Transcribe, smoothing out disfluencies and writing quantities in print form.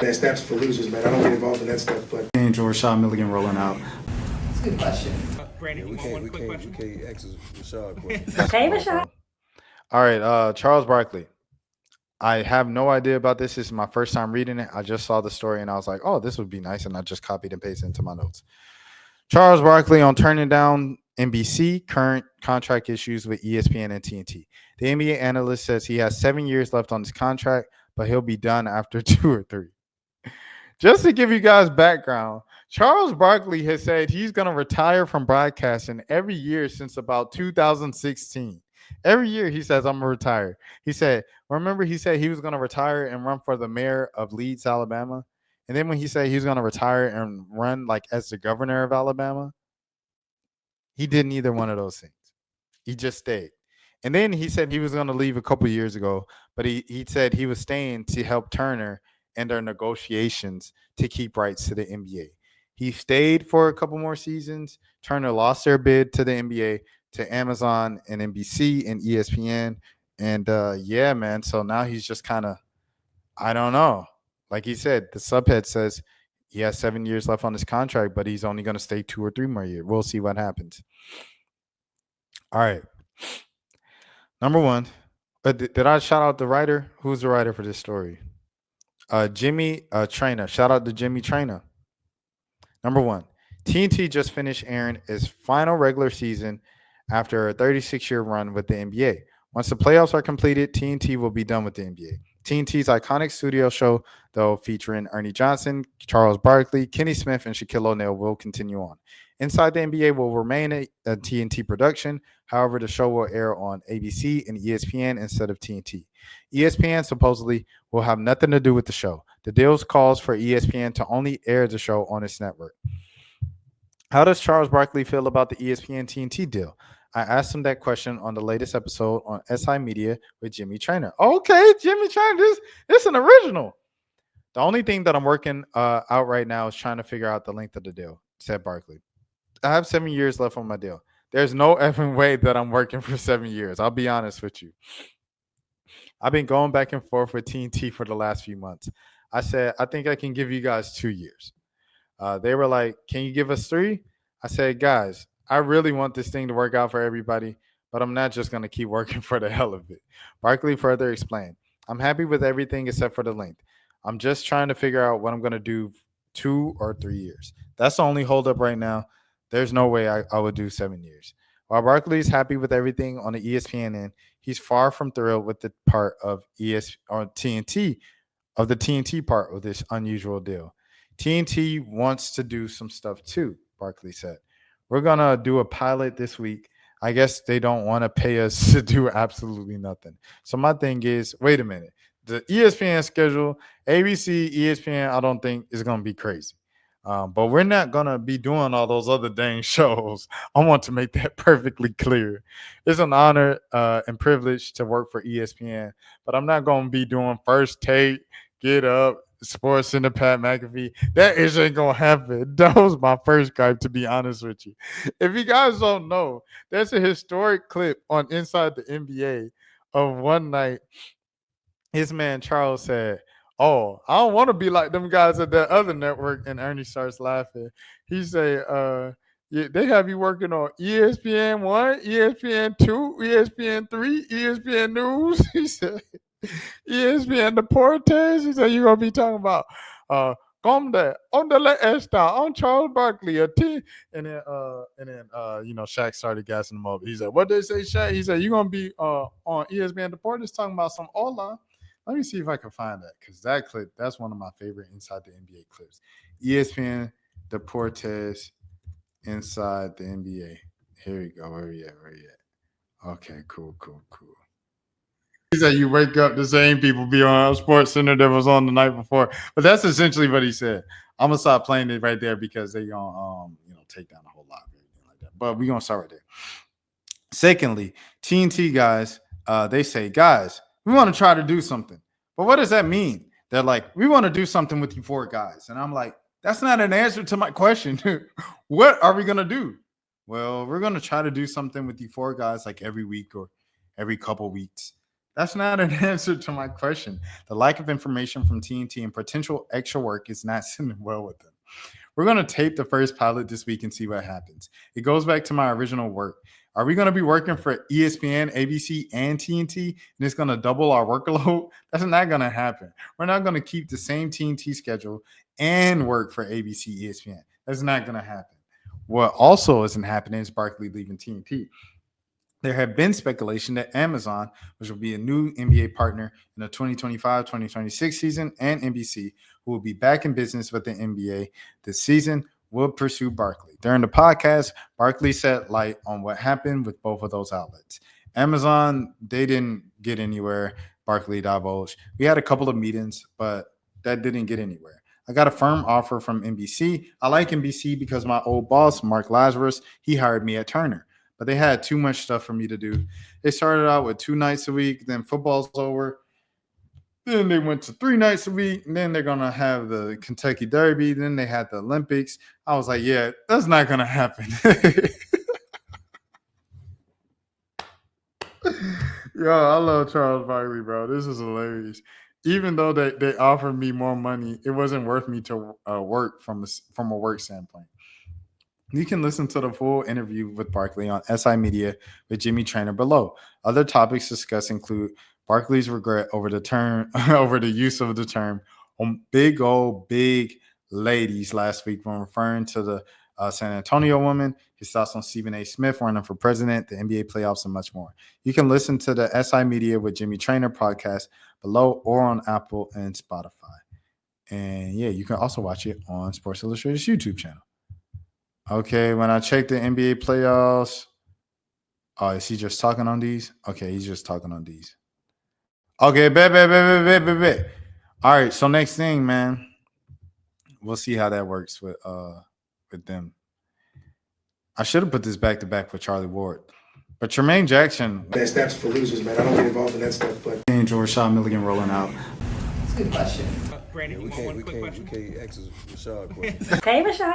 That snaps for losers, man. I don't get involved in that stuff, but Angel Rashad Milligan rolling out. That's a good question. Brandon, We you want one can't, we quick can't, we question? can't ask Rashad questions. Hey, Rashad. All right, Charles Barkley. I have no idea about this. This is my first time reading it. I just saw the story and I was like, oh, this would be nice. And I just copied and pasted into my notes. Charles Barkley on turning down NBC, current contract issues with ESPN and TNT. The NBA analyst says he has 7 years left on his contract, but he'll be done after 2 or 3. Just to give you guys background, Charles Barkley has said he's going to retire from broadcasting every year since about 2016. Every year he says, I'm going to retire. He said, remember he said he was going to retire and run for the mayor of Leeds, Alabama? And then when he said he was going to retire and run like as the governor of Alabama, he did neither one of those things. He just stayed. And then he said he was going to leave a couple years ago, but he said he was staying to help Turner and their negotiations to keep rights to the NBA. He stayed for a couple more seasons. Turner lost their bid to the NBA, to Amazon and NBC and ESPN. And yeah, man. So now he's just kind of, I don't know. Like he said, the subhead says he has 7 years left on his contract, but he's only going to stay 2 or 3 more years. We'll see what happens. All right. Number one, did I shout out the writer? Who's the writer for this story? Jimmy Trainer. Shout out to Jimmy Trainer. Number one, TNT just finished airing its final regular season after a 36-year run with the NBA. Once the playoffs are completed, TNT will be done with the NBA. TNT's iconic studio show, though, featuring Ernie Johnson, Charles Barkley, Kenny Smith, and Shaquille O'Neal, will continue on. Inside the NBA will remain a TNT production. However, the show will air on ABC and ESPN instead of TNT. ESPN supposedly will have nothing to do with the show. The deal calls for ESPN to only air the show on its network. How does Charles Barkley feel about the ESPN TNT deal? I asked him that question on the latest episode on SI Media with Jimmy Trainer. Okay, Jimmy Trainer, this is an original. The only thing that I'm working out right now is trying to figure out the length of the deal, said Barkley. I have 7 years left on my deal. There's no effing way that I'm working for 7 years. I'll be honest with you. I've been going back and forth with TNT for the last few months. I said, I think I can give you guys 2 years. They were like, can you give us 3? I said, guys, I really want this thing to work out for everybody, but I'm not just going to keep working for the hell of it. Barkley further explained, I'm happy with everything except for the length. I'm just trying to figure out what I'm going to do 2 or 3 years. That's the only holdup right now. There's no way I would do 7 years. While Barkley is happy with everything on the ESPN end, he's far from thrilled with the part of TNT, of the TNT part of this unusual deal. TNT wants to do some stuff too, Barkley said. We're going to do a pilot this week. I guess they don't want to pay us to do absolutely nothing. So my thing is, wait a minute. The ESPN schedule, ABC, ESPN, I don't think is going to be crazy. But we're not going to be doing all those other dang shows. I want to make that perfectly clear. It's an honor and privilege to work for ESPN, but I'm not going to be doing First Take, Get Up, Sports Center, Pat McAfee. That ain't going to happen. That was my first gripe, to be honest with you. If you guys don't know, there's a historic clip on Inside the NBA of one night. His man Charles said, oh, I don't want to be like them guys at that other network. And Ernie starts laughing. He say, yeah, they have you working on ESPN 1, ESPN 2, ESPN 3, ESPN News. He said, ESPN Deportes. He said, you're going to be talking about on the esta on Charles Barkley, a team. And then Shaq started gassing him up. He said, what did they say, Shaq? He said, you're going to be on ESPN Deportes talking about some online. Let me see if I can find that, because that clip, that's one of my favorite Inside the NBA clips. ESPN Deportes Inside the NBA. Here we go. Where we at? Okay, cool. He said you wake up, the same people be on Sports Center that was on the night before. But that's essentially what he said. I'm gonna stop playing it right there because they gonna take down a whole lot of everything like that. But we're gonna start right there. Secondly, TNT guys, they say, guys, we want to try to do something. But what does that mean? They're like, we want to do something with you 4 guys. And I'm like, that's not an answer to my question. What are we going to do? Well, we're going to try to do something with you 4 guys like every week or every couple weeks. That's not an answer to my question. The lack of information from TNT and potential extra work is not sitting well with them. We're going to tape the first pilot this week and see what happens. It goes back to my original work. Are we going to be working for ESPN, ABC, and TNT, and it's going to double our workload? That's not going to happen. We're not going to keep the same TNT schedule and work for ABC, ESPN. That's not going to happen. What also isn't happening is Barkley leaving TNT. There have been speculation that Amazon, which will be a new NBA partner in the 2025-2026 season, and NBC, who will be back in business with the NBA this season, will pursue Barkley. During the podcast, Barkley shed light on what happened with both of those outlets. Amazon, they didn't get anywhere. Barkley divulged. We had a couple of meetings, but that didn't get anywhere. I got a firm offer from NBC. I like NBC because my old boss, Mark Lazarus, he hired me at Turner. But they had too much stuff for me to do. They started out with 2 nights a week, then football's over. Then they went to 3 nights a week, and then they're going to have the Kentucky Derby. Then they had the Olympics. I was like, yeah, that's not going to happen. Yo, I love Charles Barkley, bro. This is hilarious. Even though they offered me more money, it wasn't worth me to work from a work standpoint. You can listen to the full interview with Barkley on SI Media with Jimmy Trainer below. Other topics discussed include Barkley's regret over the use of the term big ladies last week when referring to the San Antonio woman, his thoughts on Stephen A. Smith running for president, the NBA playoffs, and much more. You can listen to the SI Media with Jimmy Trainer podcast below or on Apple and Spotify. And yeah, you can also watch it on Sports Illustrated's YouTube channel. Okay, when I check the NBA playoffs, oh, is he just talking on these? Okay, he's just talking on these. Okay, bet. All right, so next thing, man, we'll see how that works with them. I should have put this back to back with Charlie Ward, but Tremaine Jackson. That's for losers, man. I don't get involved in that stuff, but. Rashad Milligan rolling out. That's a good question. Brandon, We can't ask Rashad a question. Hey, Rashad.